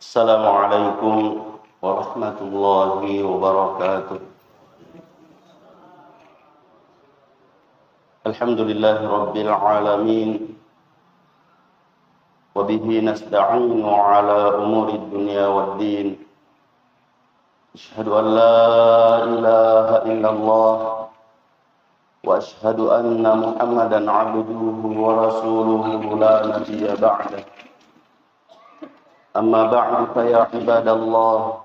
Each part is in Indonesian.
Assalamualaikum warahmatullahi wabarakatuh. Alhamdulillahi rabbil alamin. Wa bihi nasta'inu ala umuri dunya waddin. Asyhadu an la ilaha illallah wa asyhadu anna Muhammadan abduhu wa rasuluhu la nabiyya ba'dah. Amma ba'du fa ya ibadallah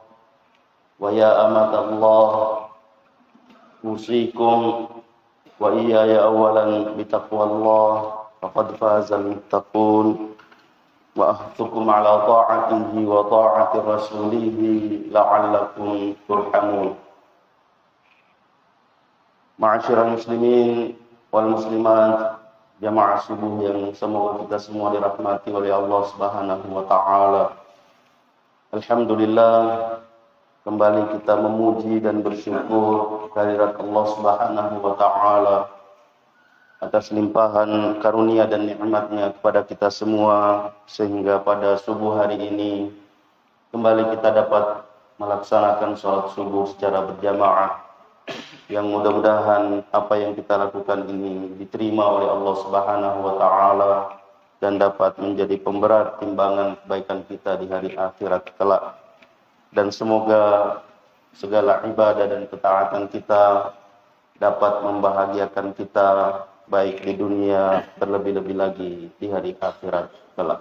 wa ya amatallah, usikum wa iyaya awalan bitaqwallah, faqad fazal muttaqun, wa ahtukum ala ta'atihi wa ta'ati rasulihi la'allakum turhamun. Ma'asyiral muslimin wal muslimat, jamaah subuh yang semoga kita semua dirahmati oleh Allah Subhanahu wa taala. Alhamdulillah, kembali kita memuji dan bersyukur kehadirat Allah Subhanahu wa taala atas limpahan karunia dan nikmatnya kepada kita semua, sehingga pada subuh hari ini kembali kita dapat melaksanakan sholat subuh secara berjamaah, yang mudah-mudahan apa yang kita lakukan ini diterima oleh Allah Subhanahu wa taala dan dapat menjadi pemberat timbangan kebaikan kita di hari akhirat kelak. Dan semoga segala ibadah dan ketaatan kita dapat membahagiakan kita baik di dunia, terlebih-lebih lagi di hari akhirat kelak.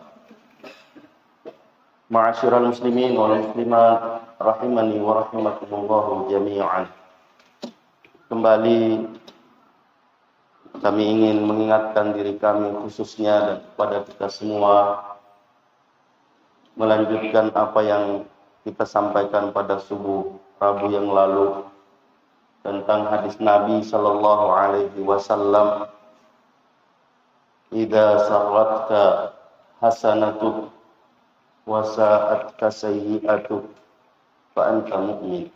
Ma'asyiral muslimin wal muslimat rahimani wa rahimakumullah jami'an. Kembali kami ingin mengingatkan diri kami khususnya dan kepada kita semua, melanjutkan apa yang kita sampaikan pada subuh Rabu yang lalu tentang hadis Nabi sallallahu alaihi wasallam, "Idza sarratka hasanatuk wa sa'atka sayyi'atuk fa anta mu'min."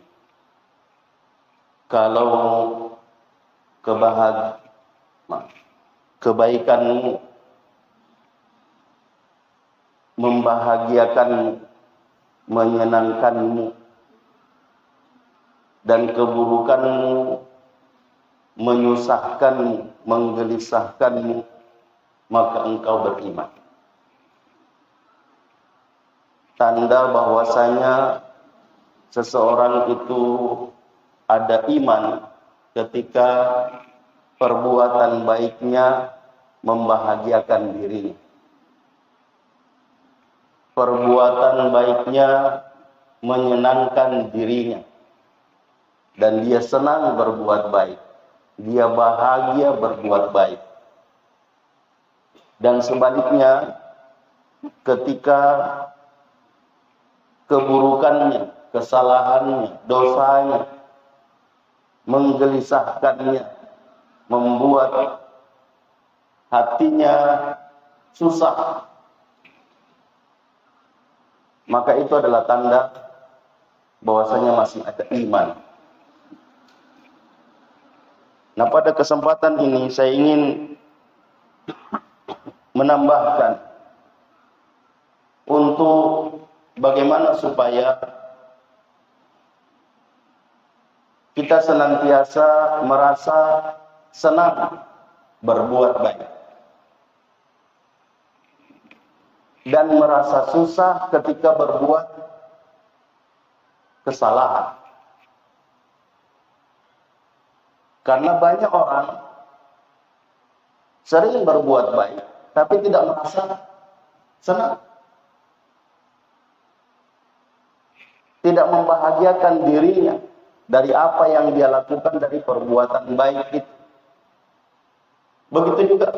Kalau kebaikanmu membahagiakanmu, menyenangkanmu, dan keburukanmu menyusahkanmu, menggelisahkanmu, maka engkau beriman. Tanda bahwasanya seseorang itu ada iman ketika perbuatan baiknya membahagiakan dirinya. Perbuatan baiknya menyenangkan dirinya. Dan dia senang berbuat baik. Dia bahagia berbuat baik. Dan sebaliknya, ketika keburukannya, kesalahannya, dosanya menggelisahkannya, membuat hatinya susah, maka itu adalah tanda bahwasanya masih ada iman. Nah, pada kesempatan ini saya ingin menambahkan untuk bagaimana supaya kita senantiasa merasa senang berbuat baik dan merasa susah ketika berbuat kesalahan. Karena banyak orang sering berbuat baik tapi tidak merasa senang, tidak membahagiakan dirinya dari apa yang dia lakukan dari perbuatan baik itu. Begitu juga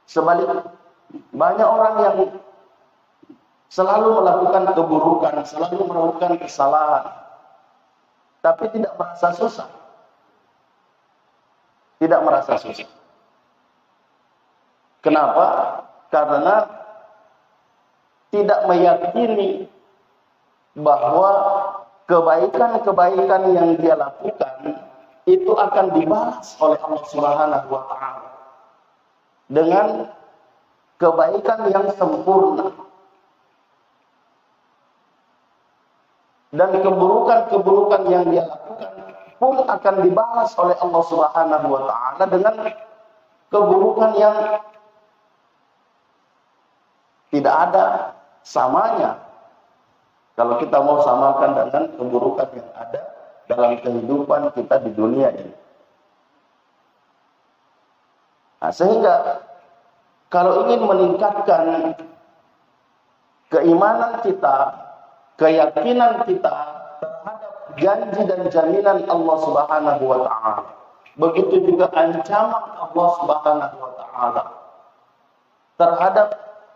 sebaliknya, banyak orang yang selalu melakukan keburukan, selalu melakukan kesalahan, tapi tidak merasa susah. Tidak merasa susah. Kenapa? Karena tidak meyakini bahwa kebaikan-kebaikan yang dia lakukan itu akan dibalas oleh Allah Subhanahu wa taala dengan kebaikan yang sempurna. dan keburukan-keburukan yang dia lakukan pun akan dibalas oleh Allah Subhanahu wa taala dengan keburukan yang tidak ada samanya. Kalau kita mau samakan dengan keburukan yang ada dalam kehidupan kita di dunia ini. Nah, sehingga kalau ingin meningkatkan keimanan kita, keyakinan kita terhadap janji dan jaminan Allah Subhanahu wa taala, begitu juga ancaman Allah Subhanahu wa taala terhadap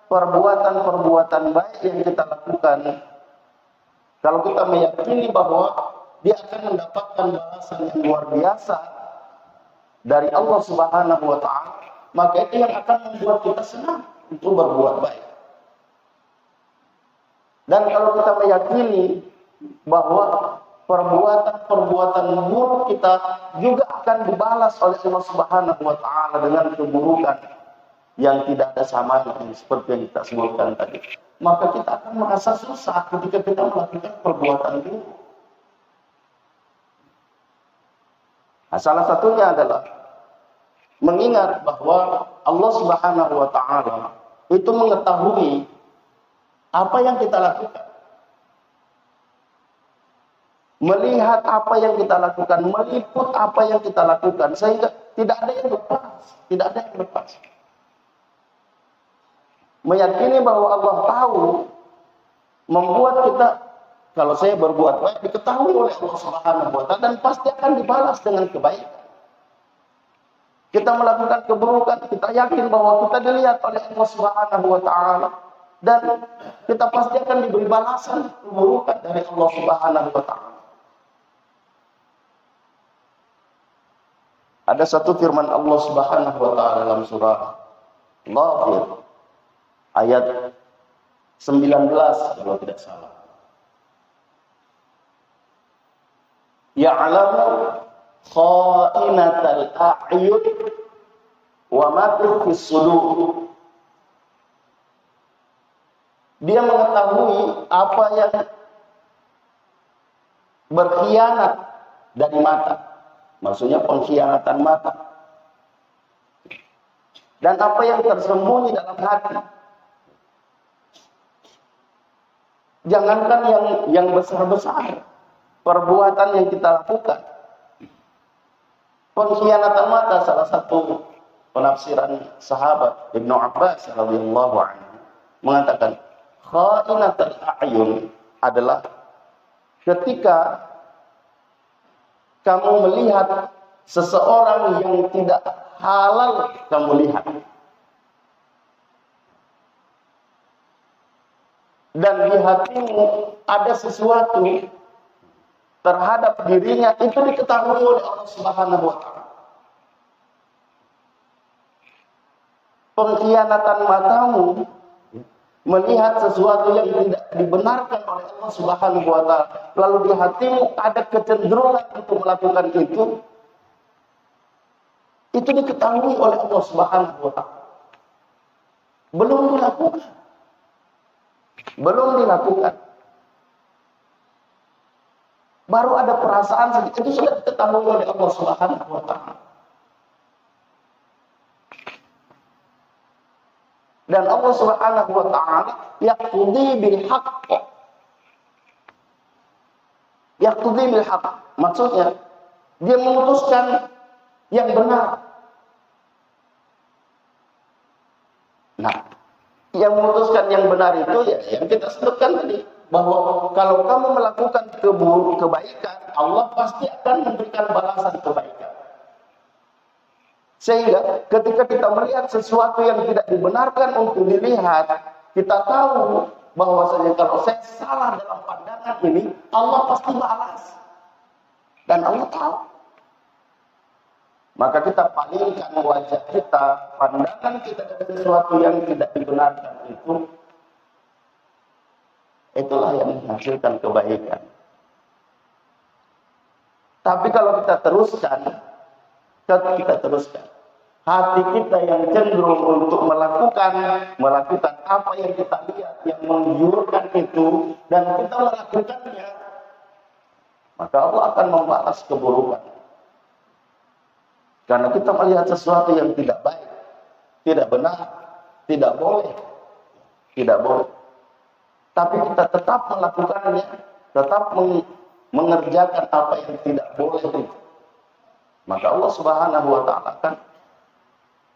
perbuatan-perbuatan baik yang kita lakukan, kalau kita meyakini bahwa dia akan mendapatkan balasan yang luar biasa dari Allah Subhanahu wa taala, maka itu yang akan membuat kita senang untuk berbuat baik. Dan kalau kita meyakini bahwa perbuatan-perbuatan buruk kita juga akan dibalas oleh Allah Subhanahu wa taala dengan keburukan yang tidak ada samanya seperti yang kita sebutkan tadi, maka kita akan merasa susah ketika kita melakukan perbuatan buruk. Nah, salah satunya adalah mengingat bahwa Allah Subhanahu wa taala itu mengetahui apa yang kita lakukan, melihat apa yang kita lakukan, meliput apa yang kita lakukan, sehingga tidak ada yang lepas. Meyakini bahwa Allah tahu membuat kita, kalau saya berbuat baik diketahui oleh Allah Subhanahu wa taala dan pasti akan dibalas dengan kebaikan. Kita melakukan keburukan, kita yakin bahwa kita dilihat oleh Allah Subhanahu wa taala dan kita pasti akan diberi balasan keburukan dari Allah Subhanahu wa taala. Ada satu firman Allah Subhanahu wa taala dalam surah Ghafir ayat 19 kalau tidak salah. Ya'lamu kha'inatal a'yun wa ma tukhfis sudur. Dia mengetahui apa yang berkhianat dari mata. Maksudnya pengkhianatan mata. Dan apa yang tersembunyi dalam hati. Jangankan yang besar-besar, perbuatan yang kita lakukan. Pengkhianatan mata, salah satu penafsiran sahabat Ibnu Abbas radhiyallahu anhu mengatakan, kha'inatul a'yun adalah ketika kamu melihat seseorang yang tidak halal kamu lihat. Dan di hatimu ada sesuatu terhadap dirinya, itu diketahui oleh Allah Subhanahu wa taala. Pengkhianatan matamu melihat sesuatu yang tidak dibenarkan oleh Allah Subhanahu wa taala, lalu di hatimu ada kecenderungan untuk melakukan itu diketahui oleh Allah Subhanahu wa taala. Belum dilakukan. Baru ada perasaan sedikit, itu sudah diketahui oleh Allah Subhanahu wa taala. Dan Allah Subhanahu wa taala yaqdi bil haqq. Yaqdi bil haqq. Maksudnya dia memutuskan yang benar. Nah, yang memutuskan yang benar itu ya yang kita sebutkan tadi, bahwa kalau kamu melakukan kebaikan, Allah pasti akan memberikan balasan kebaikan. Sehingga ketika kita melihat sesuatu yang tidak dibenarkan untuk dilihat, kita tahu bahwasanya kalau saya salah dalam pandangan ini, Allah pasti balas. Dan Allah tahu. Maka kita palingkan wajah kita, pandangan kita dari sesuatu yang tidak dibenarkan itu, itulah yang menghasilkan kebaikan. Tapi kalau kita teruskan hati kita yang cenderung untuk melakukan apa yang kita lihat yang menggiurkan itu, dan kita melakukannya maka Allah akan membalas keburukan. Karena kita melihat sesuatu yang tidak baik, tidak benar, tidak boleh. Tidak boleh. Tapi kita tetap melakukannya, tetap mengerjakan apa yang tidak boleh itu. Maka Allah Subhanahu wa taala akan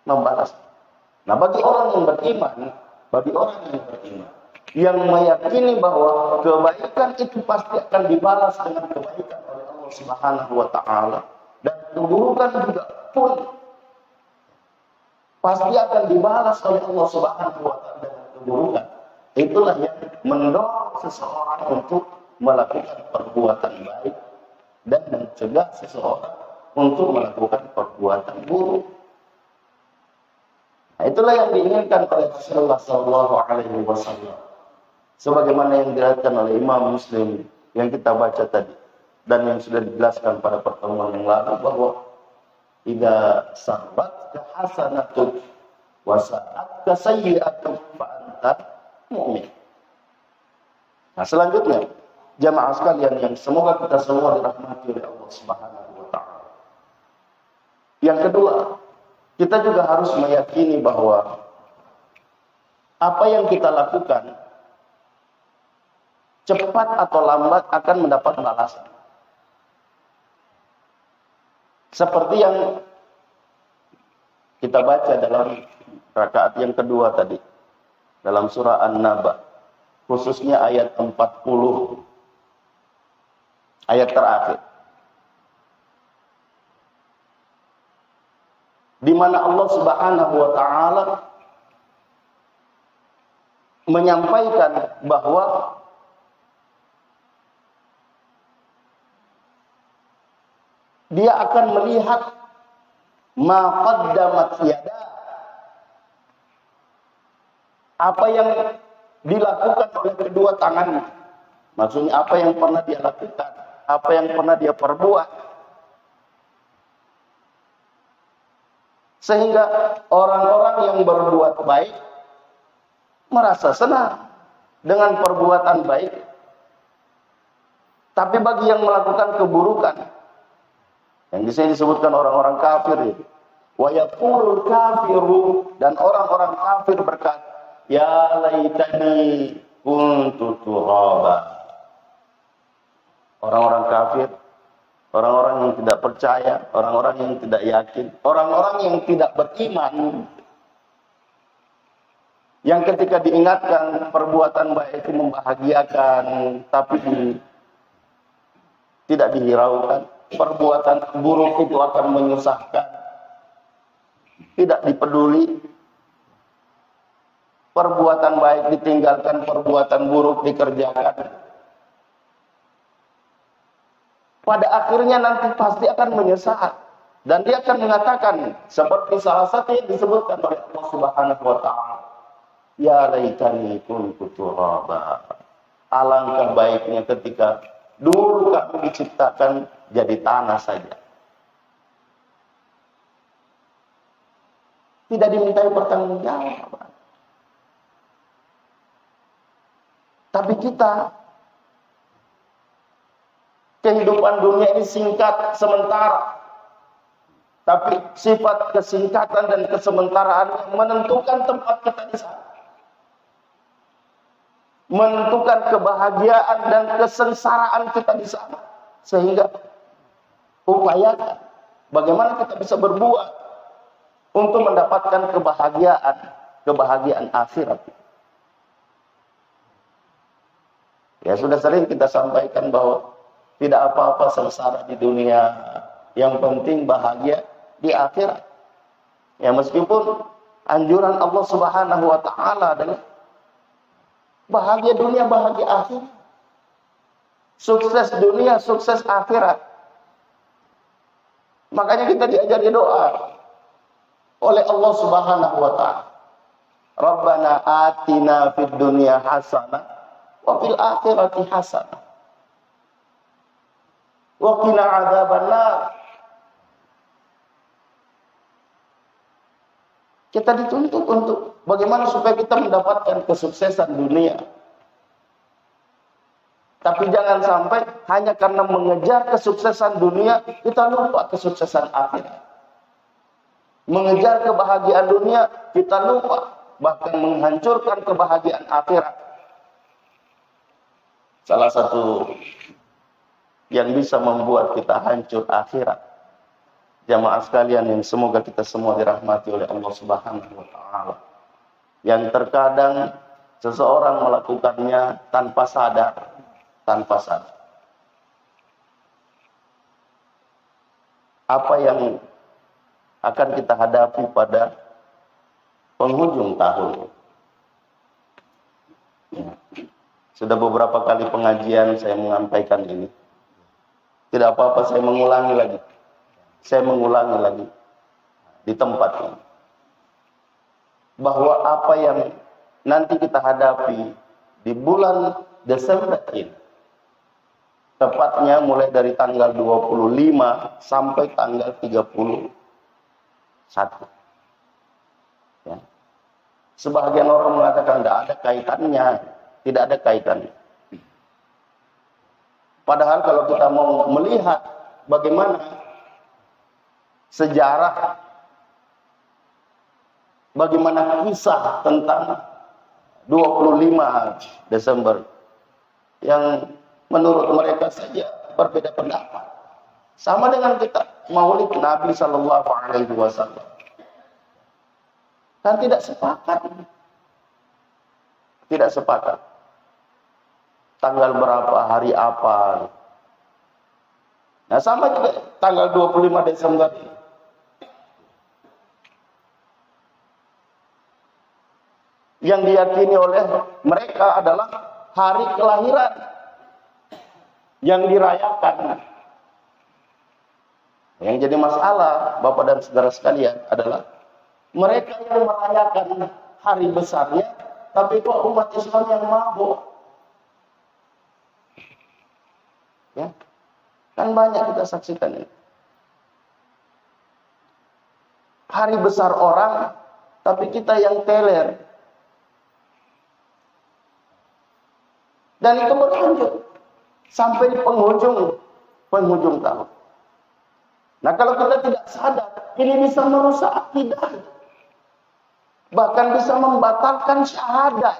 membalas. Nah, bagi orang yang beriman, yang meyakini bahwa kebaikan itu pasti akan dibalas dengan kebaikan oleh Allah Subhanahu wa taala, dan keburukan juga pun pasti akan dibalas oleh Allah Subhanahu wa taala dengan keburukan. Itulah yang mendorong seseorang untuk melakukan perbuatan baik dan mencegah seseorang untuk melakukan perbuatan buruk. Nah, itulah yang diinginkan oleh Rasulullah SAW. Sebagaimana yang diriwayatkan oleh Imam Muslim yang kita baca tadi dan yang sudah dijelaskan pada pertemuan yang lalu, bahwa idza sabatka hasanatun wa sa'atka sayyi'atun fa anta mu'min. Nah, selanjutnya jamaah sekalian yang semoga kita semua dirahmati oleh Allah Subhanahu wa taala. Yang kedua, kita juga harus meyakini bahwa apa yang kita lakukan cepat atau lambat akan mendapat balasan. Seperti yang kita baca dalam rakaat yang kedua tadi, dalam surah An-Naba, khususnya ayat 40, ayat terakhir, di mana Allah Subhanahu wa taala menyampaikan bahwa dia akan melihat ma qaddamat yada, apa yang dilakukan oleh kedua tangannya. Maksudnya apa yang pernah dia lakukan, apa yang pernah dia perbuat. Sehingga orang-orang yang berbuat baik merasa senang dengan perbuatan baik. Tapi bagi yang melakukan keburukan, yang di sini disebutkan orang-orang kafir itu, wa yaqulul kafiru, dan orang-orang kafir berkata, ya laitani kuntu turaba. Orang-orang kafir, orang-orang yang tidak percaya, orang-orang yang tidak yakin, orang-orang yang tidak beriman, yang ketika diingatkan perbuatan baik itu membahagiakan, tapi tidak dihiraukan, perbuatan buruk itu akan menyusahkan, tidak dipeduli, perbuatan baik ditinggalkan, perbuatan buruk dikerjakan. Pada akhirnya nanti pasti akan menyesal, dan dia akan mengatakan seperti salah satu yang disebutkan oleh Allah Subhanahu wa taala, ya laitani kuntu turaba. Alangkah baiknya ketika dulu kami diciptakan jadi tanah saja, tidak dimintai pertanggungjawaban. Tapi kita, kehidupan dunia ini singkat sementara, tapi sifat kesingkatan dan kesementaraan menentukan tempat kita di sana, menentukan kebahagiaan dan kesengsaraan kita di sana. Sehingga upayakan bagaimana kita bisa berbuat untuk mendapatkan kebahagiaan akhirat. Ya, sudah sering kita sampaikan bahwa tidak apa-apa sengsara di dunia, yang penting bahagia di akhirat. Ya, meskipun anjuran Allah Subhanahu wa taala adalah bahagia dunia, bahagia akhirat. Sukses dunia, sukses akhirat. Makanya kita diajari doa oleh Allah Subhanahu wa taala. Rabbana atina fid dunya hasanah wa fil akhirati hasanah wa qina adzabannar. Kita dituntut untuk bagaimana supaya kita mendapatkan kesuksesan dunia. Tapi jangan sampai hanya karena mengejar kesuksesan dunia, kita lupa kesuksesan akhirat. Mengejar kebahagiaan dunia, kita lupa. Bahkan menghancurkan kebahagiaan akhirat. Salah satu yang bisa membuat kita hancur akhirat, jamaah sekalian yang semoga kita semua dirahmati oleh Allah Subhanahu wa taala. Yang terkadang seseorang melakukannya tanpa sadar. Apa yang akan kita hadapi pada penghujung tahun? Sudah beberapa kali pengajian saya menyampaikan ini. Tidak apa-apa, saya mengulangi lagi di tempat ini. Bahwa apa yang nanti kita hadapi di bulan Desember ini, tepatnya mulai dari tanggal 25 sampai tanggal 31. Ya. Sebagian orang mengatakan tidak ada kaitannya. Tidak ada kaitannya. Padahal kalau kita mau melihat bagaimana sejarah, bagaimana kisah tentang 25 Desember yang menurut mereka saja berbeda pendapat. Sama dengan kita Maulid Nabi Sallallahu Alaihi Wasallam. Kan tidak sepakat. Tanggal berapa, hari apa. Nah, sama juga tanggal 25 Desember ini. Yang diyakini oleh mereka adalah hari kelahiran yang dirayakan. Yang jadi masalah, Bapak dan saudara sekalian, adalah mereka yang merayakan hari besarnya, tapi kok umat Islam yang mabuk. Ya, kan banyak kita saksikan ini. Hari besar orang, tapi kita yang teler. Dan itu berlanjut sampai di penghujung tahun. Nah, kalau kita tidak sadar, ini bisa merusak akidah. Bahkan bisa membatalkan syahadat.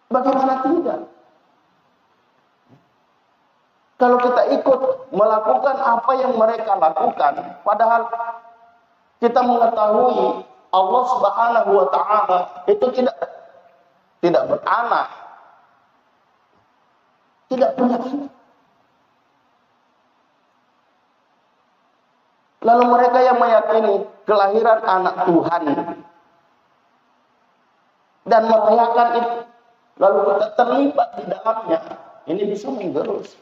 Bagaimana tidak? Kalau kita ikut melakukan apa yang mereka lakukan, padahal kita mengetahui Allah Subhanahu wa taala itu tidak beranak. Tidak punya anak. Lalu mereka yang meyakini kelahiran anak Tuhan dan merayakan itu, lalu kita terlibat di dalamnya, ini bisa menggerus,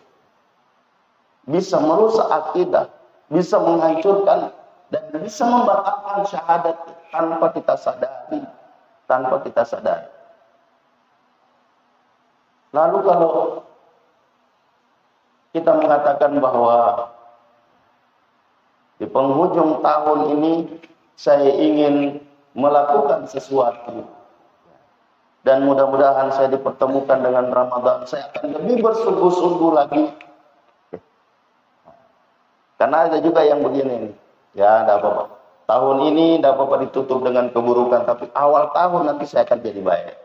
bisa merusak akidah, bisa menghancurkan dan bisa membatalkan syahadat tanpa kita sadari. Lalu kalau kita mengatakan bahwa di penghujung tahun ini saya ingin melakukan sesuatu dan mudah-mudahan saya dipertemukan dengan Ramadan, saya akan lebih bersungguh-sungguh lagi. Karena ada juga yang begini nih. Ya, tidak apa-apa. Tahun ini tidak apa-apa ditutup dengan keburukan, tapi awal tahun nanti saya akan jadi baik.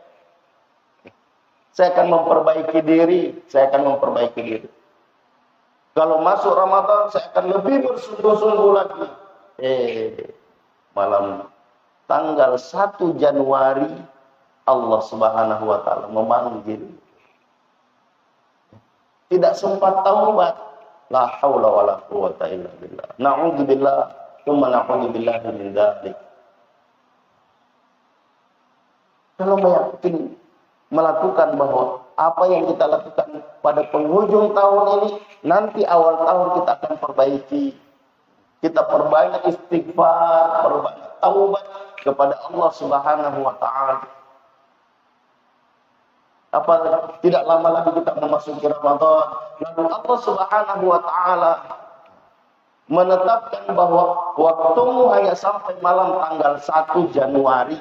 Saya akan memperbaiki diri. Kalau masuk Ramadan, saya akan lebih bersungguh-sungguh lagi. Malam tanggal 1 Januari, Allah Subhanahu wa taala memanggil. Tidak sempat taubat. La haula wala quwwata illa billah. Na'udzubillah, tsumma na'udzubillahi min dzalik. Kalau meyakini melakukan bahwa apa yang kita lakukan pada penghujung tahun ini, nanti awal tahun kita akan perbaiki. Kita perbanyak istighfar, perbanyak taubat kepada Allah Subhanahu wa taala. Apa tidak lama lagi kita memasuki Ramadan, lalu Allah Subhanahu wa taala menetapkan bahwa waktumu hanya sampai malam tanggal 1 Januari.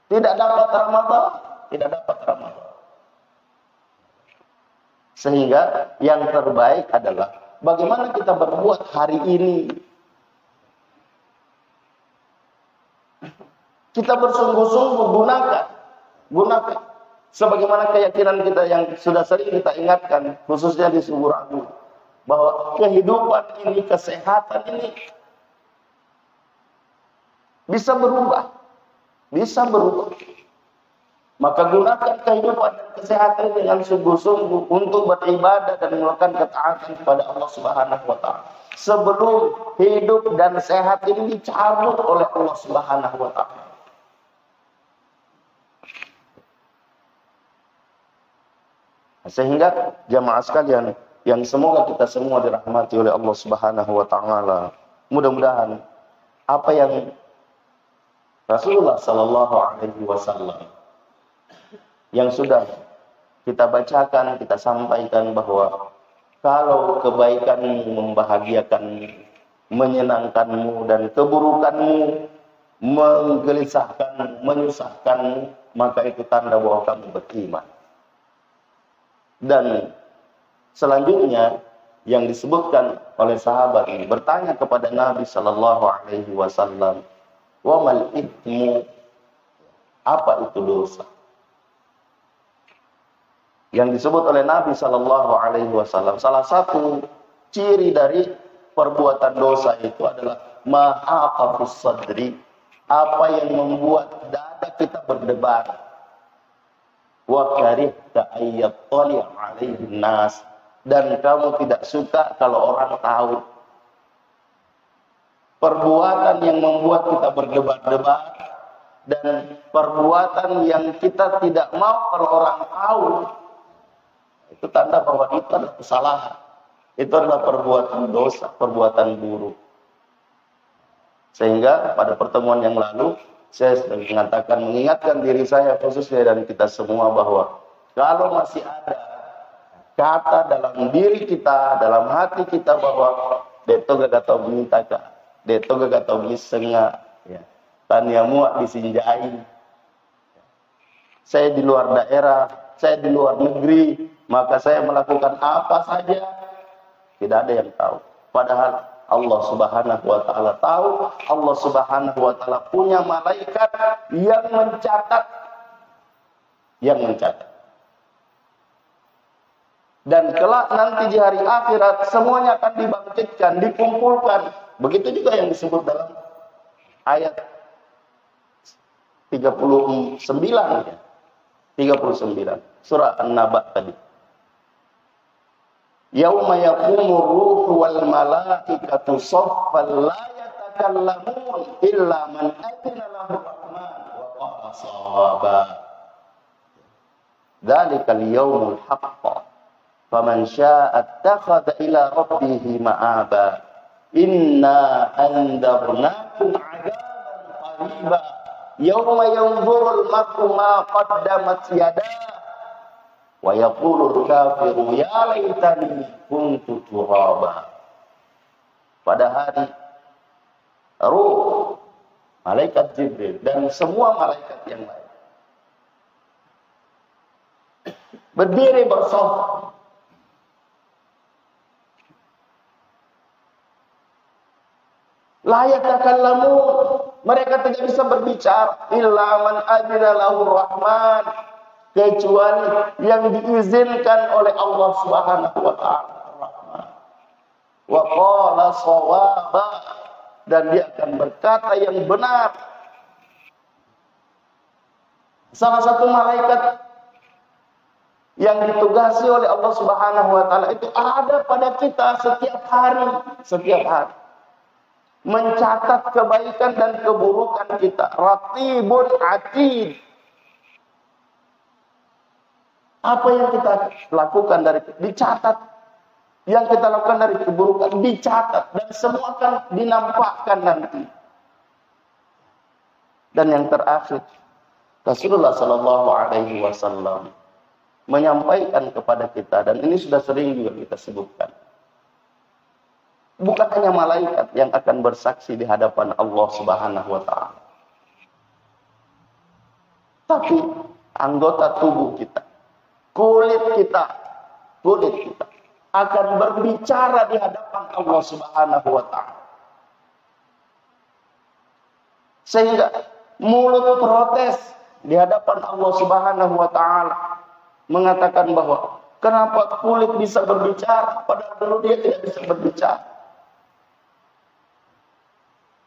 Tidak dapat Ramadan, tidak dapat Ramadan. Sehingga yang terbaik adalah bagaimana kita berbuat hari ini. Kita bersungguh-sungguh gunakan. Sebagaimana keyakinan kita yang sudah sering kita ingatkan, khususnya di Subuh Rabu, bahwa kehidupan ini, kesehatan ini bisa berubah. Maka gunakan kehidupan dan kesehatan dengan sungguh-sungguh untuk beribadah dan melakukan ketaatan kepada Allah Subhanahu wa taala. Sebelum hidup dan sehat ini dicabut oleh Allah Subhanahu wa taala. Sehingga jamaah sekalian yang semoga kita semua dirahmati oleh Allah Subhanahu wa taala. Mudah-mudahan apa yang Rasulullah sallallahu alaihi wasallam yang sudah kita bacakan, kita sampaikan bahwa kalau kebaikanmu membahagiakanmu, menyenangkanmu, dan keburukanmu menggelisahkanmu, menyusahkanmu, maka itu tanda bahwa kamu beriman. Dan selanjutnya yang disebutkan oleh sahabat ini bertanya kepada Nabi sallallahu alaihi wasallam, "Wa mal itsmu?" Apa itu dosa? Yang disebut oleh Nabi sallallahu alaihi wasallam, salah satu ciri dari perbuatan dosa itu adalah ma'aqafus sadri, apa yang membuat dada kita berdebar. Wa karihta ayyattali 'alaihin nas, dan kamu tidak suka kalau orang tahu. Perbuatan yang membuat kita berdebar-debar dan perbuatan yang kita tidak mau kalau orang tahu, itu tanda bahwa itu adalah kesalahan. Itu adalah perbuatan dosa, perbuatan buruk. Sehingga pada pertemuan yang lalu saya sudah mengatakan, mengingatkan diri saya khususnya dan kita semua bahwa kalau masih ada kata dalam diri kita, dalam hati kita bahwa deto gak tahu minta ka, deto gak tahu misenga, ya, tania muak disinjai. Saya di luar daerah, saya di luar negeri, maka saya melakukan apa saja, tidak ada yang tahu. Padahal Allah Subhanahu wa taala tahu, Allah Subhanahu wa taala punya malaikat yang mencatat. Dan kelak nanti di hari akhirat semuanya akan dibangkitkan, dikumpulkan. Begitu juga yang disebut dalam ayat 39 ya. 39 surah An-Naba tadi. Yauma yaqumur ruhu wal malaikatu saffan la yatakallamun illa man adzina lahu rahman wa qala shawaba. Dzalikal yaumul haqq. Faman syaa'a ittakhadha ila rabbih ma'aba. Inna anzarnakum 'adaban qariba. Yauma yanzurul mar'u ma qaddamat yadahu. Wa yaqulul kafiru ya laitani kuntu turaba. Pada hari Ruh, malaikat Jibril dan semua malaikat yang lain berdiri bersaf. La yatakallamun, mereka tidak bisa berbicara illa man adzina lahu rahman, kecuali yang diizinkan oleh Allah Subhanahu wa taala. Wa qala shawaba, dan dia akan berkata yang benar. Salah satu malaikat yang ditugasi oleh Allah Subhanahu wa taala itu ada pada kita setiap hari, mencatat kebaikan dan keburukan kita. Raqibun atid. Apa yang kita lakukan dari dicatat, yang kita lakukan dari keburukan dicatat, dan semua akan dinampakkan nanti. Dan yang terakhir, Rasulullah Sallallahu Alaihi Wasallam menyampaikan kepada kita, dan ini sudah sering juga kita sebutkan, Bukan hanya malaikat yang akan bersaksi di hadapan Allah Subhanahu wa taala. Tapi anggota tubuh kita, kulit kita akan berbicara di hadapan Allah Subhanahu wa taala. Sehingga mulut protes di hadapan Allah Subhanahu wa taala, mengatakan bahwa kenapa kulit bisa berbicara padahal dulu dia tidak bisa berbicara.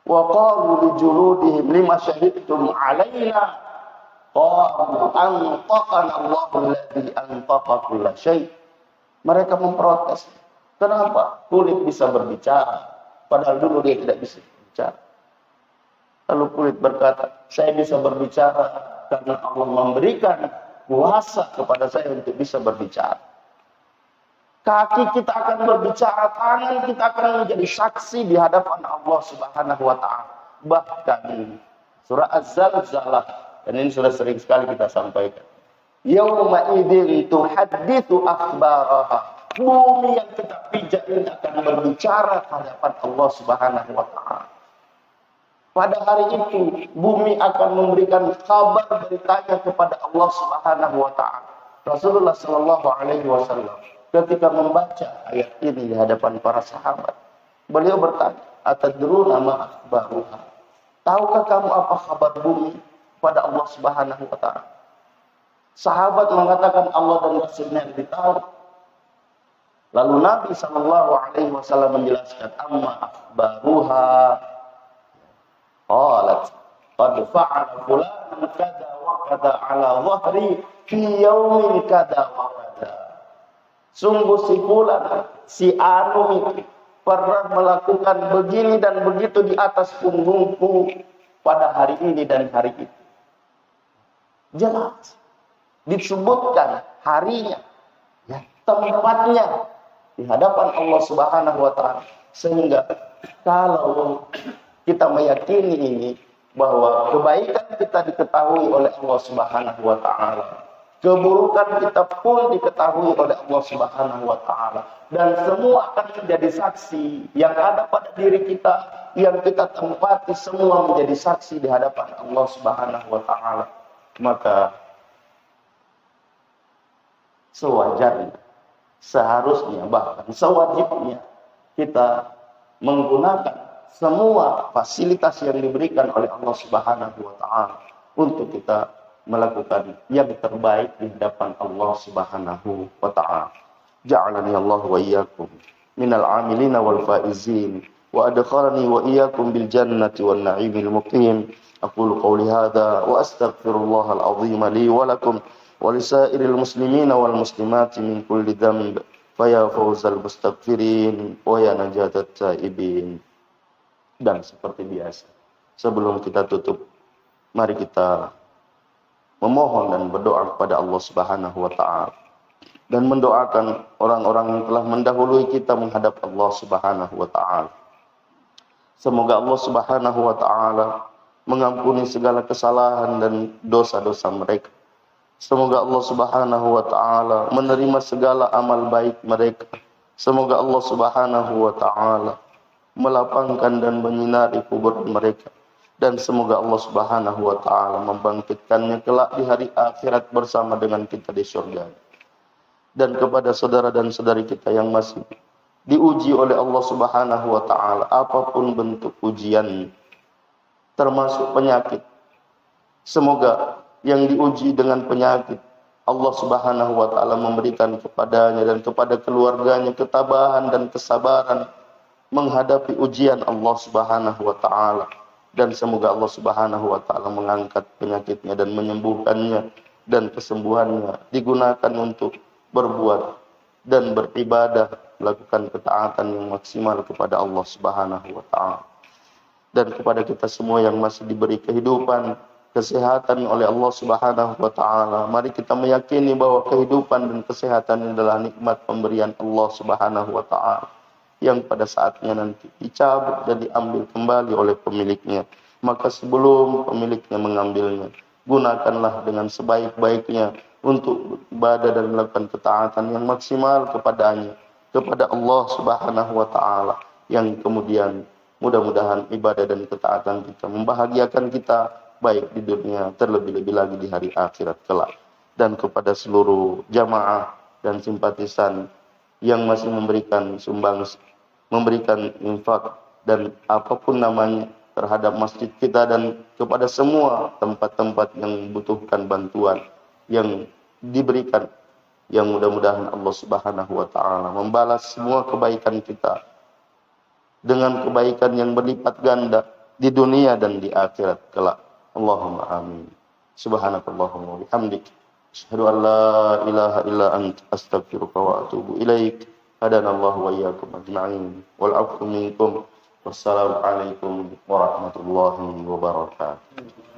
Wa qalu li juludihim lima syahidtum alaina qalu antaqana Allahu alladzi antaqa kulla syai'. Mereka memprotes, kenapa kulit bisa berbicara padahal dulu dia tidak bisa berbicara. Lalu kulit berkata, saya bisa berbicara karena Allah memberikan kuasa kepada saya untuk bisa berbicara. Kaki kita akan berbicara, tangan kita akan menjadi saksi di hadapan Allah Subhanahu wa taala. Bahkan surah Az-Zalzalah, dan ini sudah sering sekali kita sampaikan. Yauma idzin tuhadditsu akhbaraha. Bumi yang kita pijak ini akan berbicara di hadapan Allah Subhanahu wa taala. Pada hari itu bumi akan memberikan kabar beritanya kepada Allah Subhanahu wa taala. Rasulullah sallallahu alaihi wasallam ketika membaca ayat ini di hadapan para sahabat, beliau bertanya, "Atadruna ma akhbaruha?" Tahukah kamu apa kabar bumi pada Allah Subhanahu wa taala? Sahabat mengatakan Allah dan Rasulnya yang tahu. Lalu Nabi sallallahu alaihi wasallam menjelaskan, "Amma akhbaruha qalat qad fa'ala fulan kada wa kada ala dhahri fi yaumin kada wa kada." Sungguh si fulan, si anu itu pernah melakukan begini dan begitu di atas punggungku pada hari ini dan hari itu. Jelas disebutkan harinya, ya, tempatnya di hadapan Allah Subhanahu wa taala. Sehingga kalau kita meyakini ini, bahwa kebaikan kita diketahui oleh Allah Subhanahu wa taala, keburukan kita pun diketahui oleh Allah Subhanahu wa taala, dan semua akan menjadi saksi yang ada pada diri kita, yang kita tempati semua menjadi saksi di hadapan Allah Subhanahu wa taala. Maka sewajarnya, seharusnya, bahkan sewajibnya kita menggunakan semua fasilitas yang diberikan oleh Allah Subhanahu wa taala untuk kita melakukan yang terbaik di hadapan Allah Subhanahu wa taala. Ja'alani Allah wa iyyakum minal 'amilina wal faizin wa adkhalani wa iyyakum bil jannati wan na'imil muqim. Aqulu qawli hadza wa astaghfirullahal 'azim li wa lakum wa lisairil muslimina wal muslimati min kulli dhanb fa ya fawzal mustaghfirin wa ya najatat taibin. Dan seperti biasa, sebelum kita tutup, mari kita memohon dan berdoa kepada Allah Subhanahu wa taala dan mendoakan orang-orang yang telah mendahului kita menghadap Allah Subhanahu wa taala. Semoga Allah Subhanahu wa taala mengampuni segala kesalahan dan dosa-dosa mereka. Semoga Allah Subhanahu wa taala menerima segala amal baik mereka. Semoga Allah Subhanahu wa taala melapangkan dan menyinari kuburan mereka, dan semoga Allah Subhanahu wa taala membangkitkannya kelak di hari akhirat bersama dengan kita di surga. Dan kepada saudara dan saudari kita yang masih diuji oleh Allah Subhanahu wa taala, apapun bentuk ujian, termasuk penyakit, semoga yang diuji dengan penyakit Allah Subhanahu wa taala memberikan kepadanya dan kepada keluarganya ketabahan dan kesabaran menghadapi ujian Allah Subhanahu wa taala, dan semoga Allah Subhanahu wa taala mengangkat penyakitnya dan menyembuhkannya, dan kesembuhannya digunakan untuk berbuat dan beribadah, melakukan ketaatan yang maksimal kepada Allah Subhanahu wa taala. Dan kepada kita semua yang masih diberi kehidupan, kesehatan oleh Allah Subhanahu wa taala, mari kita meyakini bahwa kehidupan dan kesehatan adalah nikmat pemberian Allah Subhanahu wa taala yang pada saatnya nanti dicabut dan diambil kembali oleh pemiliknya. Maka sebelum pemiliknya mengambilnya, gunakanlah dengan sebaik-baiknya untuk ibadah dan melakukan ketaatan yang maksimal kepadanya, kepada Allah Subhanahu wa taala. yang kemudian mudah-mudahan ibadah dan ketaatan kita membahagiakan kita baik di dunia, terlebih-lebih lagi di hari akhirat kelak. Dan kepada seluruh jamaah dan simpatisan yang masih memberikan sumbang, memberikan infak dan apapun namanya terhadap masjid kita, dan kepada semua tempat-tempat yang membutuhkan bantuan yang diberikan, yang mudah-mudahan Allah Subhanahu wa taala membalas semua kebaikan kita dengan kebaikan yang berlipat ganda di dunia dan di akhirat kelak. Allahumma amin. Subhanakallahumma wa bihamdik, asyhadu an la ilaha illa anta, astaghfiruka wa atubu ilaik. Hadanallahu wa iyyakum ajma'in. Wal 'afwu minkum. Wassalamu alaikum warahmatullahi wabarakatuh.